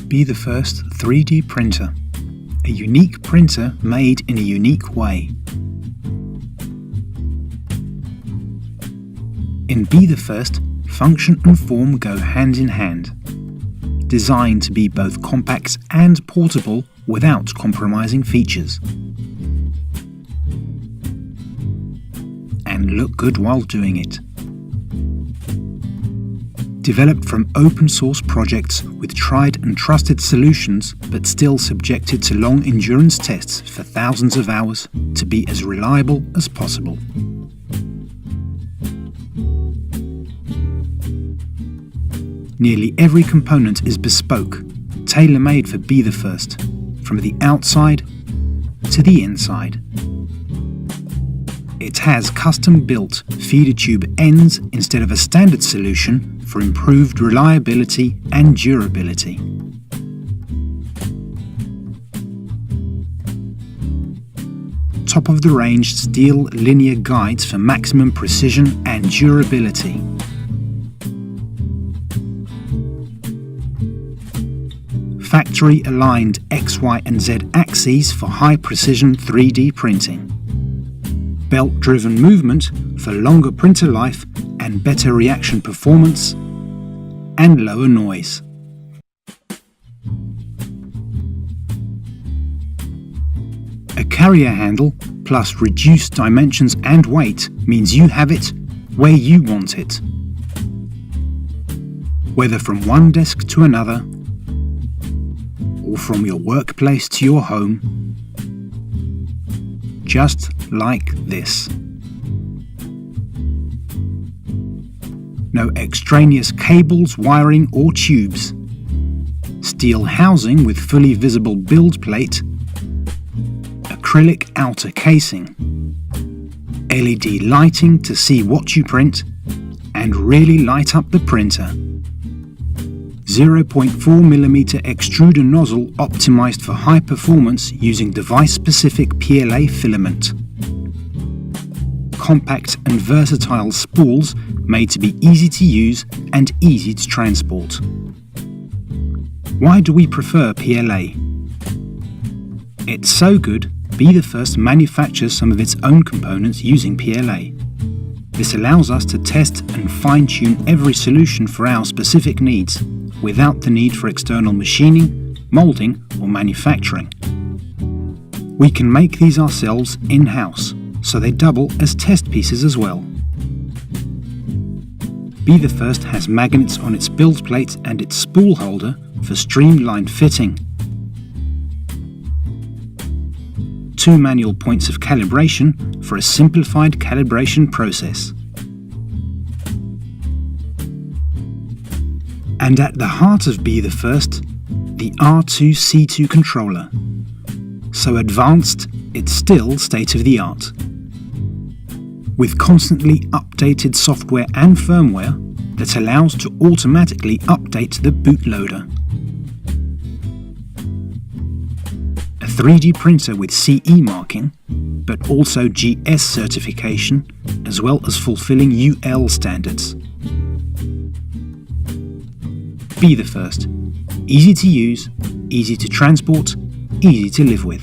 BEETHEFIRST 3D printer, a unique printer made in a unique way. In BEETHEFIRST, function and form go hand in hand, designed to be both compact and portable without compromising features. And look good while doing it. Developed from open source projects with tried and trusted solutions, but still subjected to long endurance tests for thousands of hours to be as reliable as possible. Nearly every component is bespoke, tailor-made for BEETHEFIRST, from the outside to the inside. It has custom-built feeder tube ends instead of a standard solution for improved reliability and durability. Top-of-the-range steel linear guides for maximum precision and durability. Factory-aligned X, Y and Z axes for high-precision 3D printing. Belt-driven movement for longer printer life and better reaction performance and lower noise. A carrier handle plus reduced dimensions and weight means you have it where you want it. Whether from one desk to another, or from your workplace to your home, just like this. No extraneous cables, wiring or tubes. Steel housing with fully visible build plate. Acrylic outer casing. LED lighting to see what you print and really light up the printer. 0.4mm extruder nozzle optimized for high performance using device-specific PLA filament. Compact and versatile spools made to be easy to use and easy to transport. Why do we prefer PLA? It's so good, BEETHEFIRST manufactures some of its own components using PLA. This allows us to test and fine-tune every solution for our specific needs, without the need for external machining, molding or manufacturing. We can make these ourselves in-house, so they double as test pieces as well. BEETHEFIRST has magnets on its build plate and its spool holder for streamlined fitting. 2 manual points of calibration for a simplified calibration process. And at the heart of BEETHEFIRST, the R2C2 controller. So advanced, it's still state-of-the-art. With constantly updated software and firmware that allows to automatically update the bootloader. A 3D printer with CE marking, but also GS certification, as well as fulfilling UL standards. BEETHEFIRST. Easy to use, easy to transport, easy to live with.